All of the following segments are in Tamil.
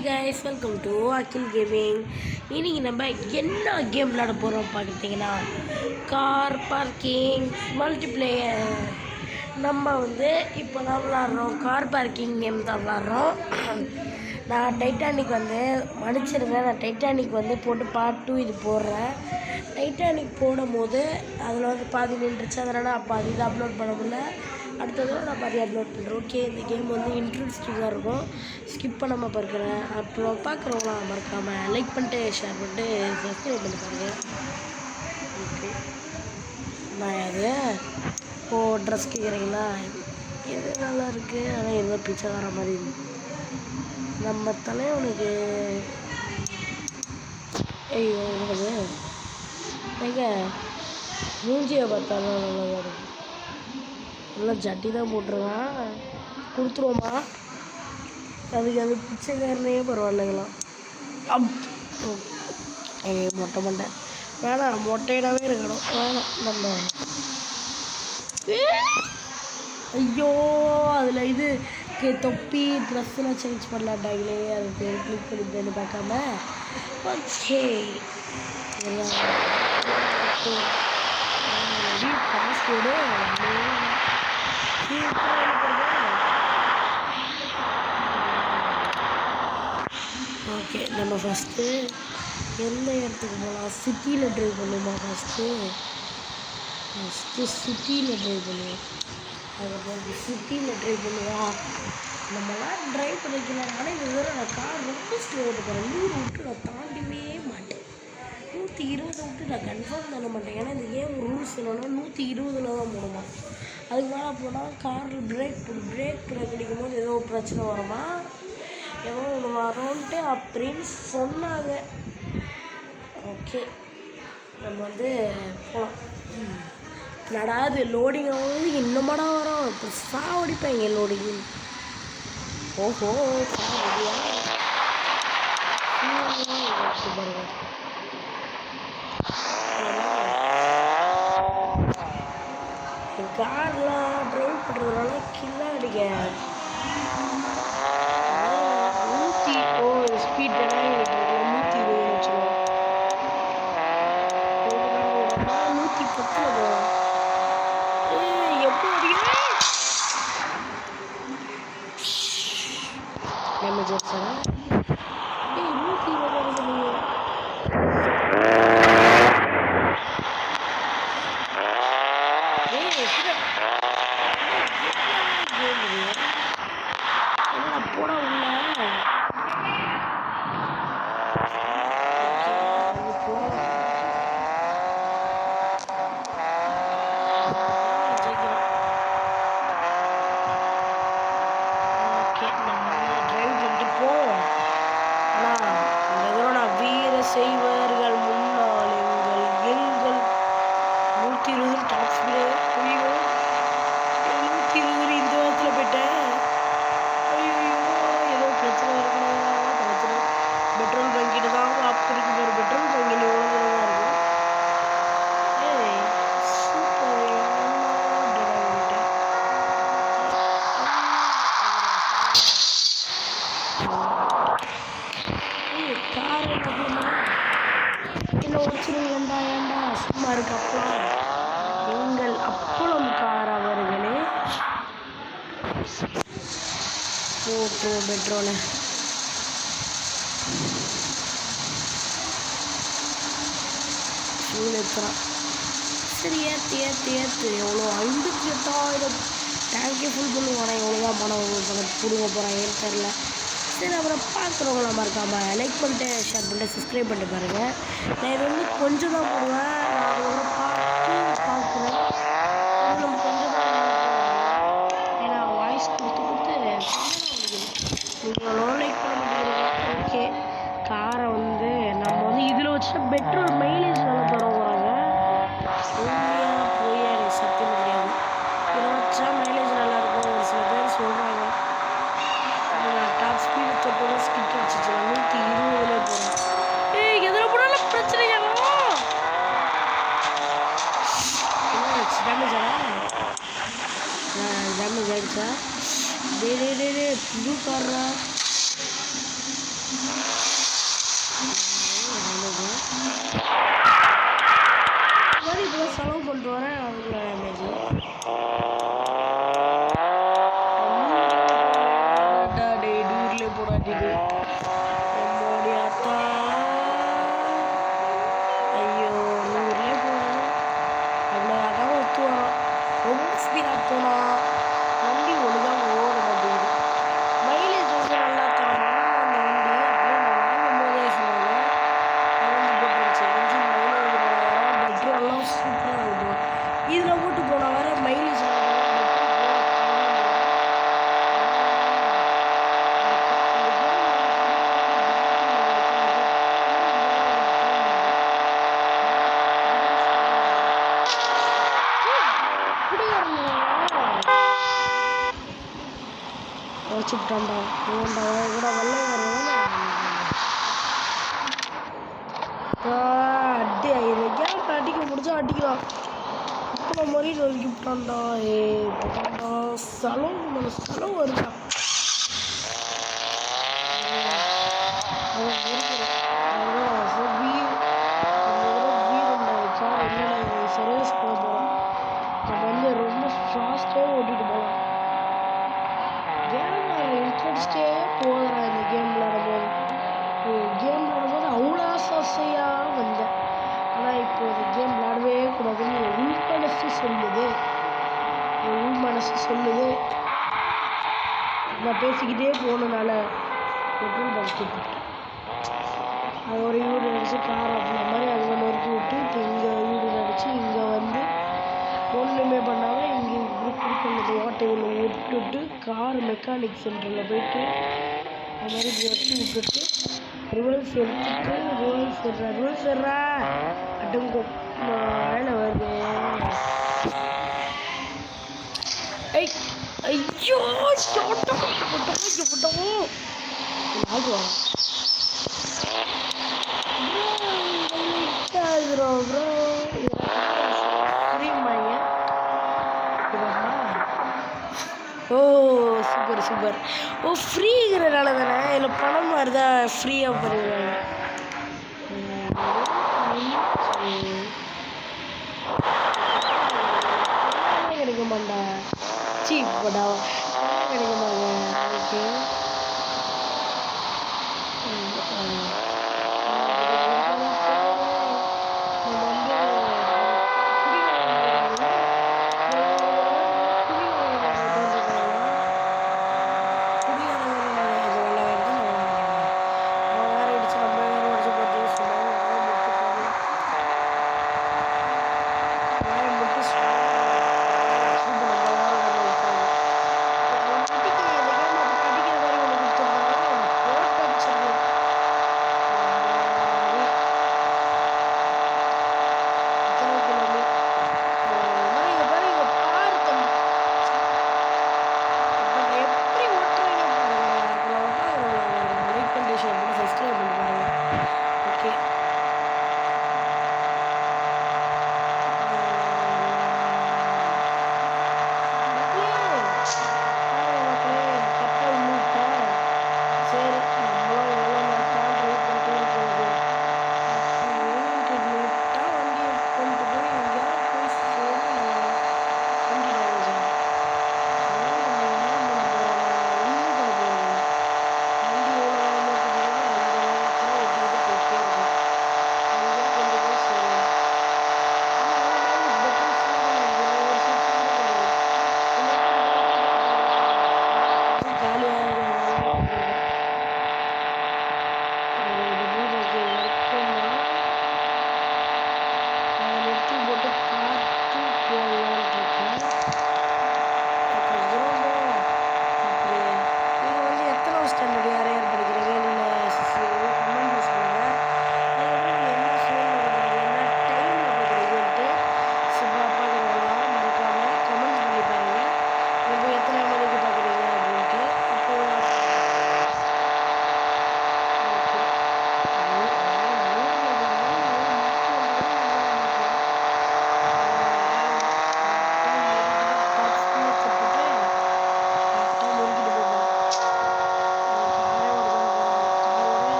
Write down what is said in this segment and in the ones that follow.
Hi guys, welcome to Akhil gaming. இன்னைக்கு நம்ம என்ன கேம் விளையாட போகிறோம் பார்த்தீங்கன்னா, கார் பார்க்கிங் மல்டிப்ளேயர். நம்ம இப்போ தான் விளாட்றோம், கார் பார்க்கிங் கேம் தான் விளாட்றோம். நான் டைட்டானிக் மன்னிச்சிருங்க, நான் டைட்டானிக் போட்டு பார்ட் 2 இது போடுறேன். டைட்டானிக் போடும் போது அதில் பாதி நின்றுச்சு, அதனால் அப்போ அது இது அப்லோட் பண்ண முடியல. அடுத்தது நான் பாதி அப்லோட் பண்ணுறேன். ஓகே, இந்த கேம் இன்ட்ரெஸ்டிங்காக இருக்கும், ஸ்கிப் பண்ணாமல் பார்க்குறேன். அப்புறம் பார்க்குறவங்களாம் மறக்காமல் லைக் பண்ணிட்டு ஷேர் பண்ணிட்டு சப்ஸ்கிரைப் பண்ணி பாருங்கள். ஓகே, நான் அது ட்ரெஸ் கேட்குறீங்களா? எது நல்லா இருக்குது, ஆனால் எதோ பிச்சை வர மாதிரி இருக்குது. நம்ம தலைவனுக்கு ஐயோ மூஞ்சியை பார்த்தாலும் நல்லா இருக்குது. நல்லா ஜட்டி தான் போட்டுருவான், கொடுத்துருவோமா? அதுக்கு பிச்சைக்காரனே பரவாயில்லைங்களாம். மொட்டை மண்டை வேணாம், மொட்டையிடாவே இருக்கணும், வேணாம். நம்ம ஐயோ, அதில் இது தொப்பி ட்ரெஸ்ஸெலாம் சேஞ்ச் பண்ணலாட்டாங்களே, அதுக்கு கிளிக் பண்ணிட்டு பார்க்காம. Okay, passport okay. நம்ம ஃபஸ்ட்டு எந்த இடத்துக்கு போகலாம்? சிட்டியில் ட்ரைவ் பண்ணுமா? ஃபஸ்ட்டு சிட்டியில் ட்ரைவ் பண்ணுவோம். அதுக்கு சிட்டியில் ட்ரைவ் பண்ணுவா. நம்மளாம் ட்ரைவ் பண்ணிக்கலாம். ஆனால் இது வேறு நான் கார் ரொம்ப ஸ்லோ ஓட்டு போகிறேன். 100 விட்டு நான் தாண்டிவே மாட்டேன். 120 விட்டு நான் கன்ஃபார்ம் பண்ண மாட்டேன். ஏன்னா இந்த கேம் ரூல்ஸ் என்னன்னா 120 தான் போடுமா. அதுக்கு மேலே போனால் காரில் பிரேக் அடிக்கும் போது ஏதோ பிரச்சனை வருமா, ஏதோ ஒன்று வரோன்ட்டு அப்படின்னு சொன்னாங்க. ஓகே, நம்ம போகலாம். நடாது லோடிங் இன்னுமாடா வரோம், இப்போ சாவடிப்பாங்க லோடிங். ஓஹோ, பாருங்க கார்லாம் ட்ரைவ் பண்ணுறதுனால கில்லாடிங்க 100 ஸ்பீட் 120 வச்சுக்கோம். 110 எப்படி அடிக்கிறேன் டேமேஜ் ஆச்சா? 120 போட உள்ள செய்வார்கள் முன்னால் எங்கள் 120 டாப் ஸ்பீடு. ஐயோ, 120 இந்த வாரத்தில் போயிட்டேன். ஐயோ, ஏதோ பிரச்சனை இருக்குன்னா பெட்ரோல் பங்கிட்டு தான் ஆப் இருக்கு பாரு. பெட்ரோல் பங்கில் எவ்வளோ தான் இருக்கும். சூப்பர் கார் இல்லை வச்சுருங்க. ஏண்டா சும்மா இருக்கு. அப்பளம், எங்கள் அப்பளம் கார் அவர்களே. போட்டோ பெட்ரோலை ஃபியூல் ஏற்றுறான். சரி, ஏற்று எவ்வளோ 58,000 டேங்கே ஃபுல் பண்ணுவானே. எவ்வளோதான் பணம் கொடுங்க போகிறாங்கன்னு தெரில. சரி, அப்புறம் பார்க்குறவங்களாம் மறக்காமல் லைக் பண்ணிட்டு ஷேர் பண்ணிட்டு சப்ஸ்கிரைப் பண்ணிட்டு பாருங்கள். நான் இது கொஞ்சம் தான் போடுவேன். நான் அதோட பார்க்குறேன். நம்ம கொஞ்சம் தான், ஏன்னா வாய்ஸ் கொடுத்து நீங்கள் லைக் பண்ண மாட்டேங்கிறீங்க. ஓகே, காரை நம்ம இதில் வச்சுட்டா பெட்ரோல் மைலேஜ் நல்லா தருவாங்க. உண்மையாக போய் எனக்கு சத்தியம் முடியாது. இதில் வச்சா மைலேஜ் நல்லாயிருக்கும் ஒரு சில பேர் சொல்கிறாங்க. டாப் ஸ்பீடு தொட்டோட ஸ்கிட் அடிச்சிச்சு. 120 போகிறேன். எதில் போனாலும் பிரச்சனையா? டேமேஜ் ஆகிடுச்சா? புது காரா மாட்டேங்குது. எம்மோடி ஆத்தா. ஐயோ 100லே போகணும். அவ்வளோ அழகாக ஒத்து வரோம். ரொம்ப ஸ்பீடாக போனால் வண்டி ஒழுங்காக ஓட மாட்டேங்குது. மைலேஜ் வந்து நல்லா தரணும் அந்த வண்டி. அப்படியே நான் வாங்கும் போதே சொன்னாங்க கலந்து போட்டுருச்சு. இன்ஜின் மைலேஜ் வரும், பெட்ரோல்லாம் சூப்பராக இருக்கும். இதில் போட்டு போனால் வர மைலேஜ் வச்சுட்டான்டா. இவன்டா கூட அடி கேம் அடிக்க முடிஞ்சா அடிக்கலாம். இப்போ மாதிரி நொறுக்கி விட்டான்டா. போட்டான்டா. செலவு வருதா. சர்வீஸ் போக போகிறோம். நம்ம வந்து ரொம்ப ஃபாஸ்ட்டாக ஓட்டிகிட்டு போகலாம். கேம் இன்ட்ரெஸ்டே போகிறேன் இந்த கேம் விளையாடும்போது. கேம் விளையாடும்போது அவ்வளோ ஆசையாக வந்தேன். ஆனால் இப்போ இந்த கேம் விளையாடவே கூடாதுன்னு உள் மனசு சொல்லுது. நான் பேசிக்கிட்டே போனதுனால பெட்ரோல் பங்க் கூப்பிட்டேன். அது ஒரு யூடு அடித்து கார் அப்படின்ற மாதிரி அங்கே நொறுக்கி விட்டு இப்போ இங்கே யூடு அடித்து இங்கே வந்து ஒன்றுமே பண்ணாமல் இங்கே குறுக்கு ஓட்டை உள்ள விட்டுட்டு கார் மெக்கானிக் சென்டரில் போயிட்டு அது மாதிரி இப்படி வச்சு விட்டுட்டு ரிவல்ஸ் எடுத்துட்டு ரிவல்ஸ் ஏறா அடங்கும் மேலே வருது. ஐயோ ஓ சூப்பர். ஓ ஃப்ரீங்கிறனால தானே இதில் பணம் மாதிரி தான் ஃப்ரீயாக பண்ணிடுவாங்க. கிடைக்க மாட்டா சீப் படா கிடைக்க மாட்டேன். ஓகே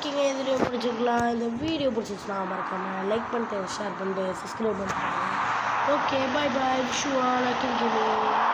ஓகேங்க, இந்த வீடியோ பிடிச்சிருக்கலாம். இந்த வீடியோ பிடிச்சிருச்சுன்னா மறக்காமல் லைக் பண்ணிட்டு ஷேர் பண்ணிட்டு சப்ஸ்கிரைப் பண்ணிட்டு ஓகே பாய் பாய் விஷுவா லக்கில் கேமிங்.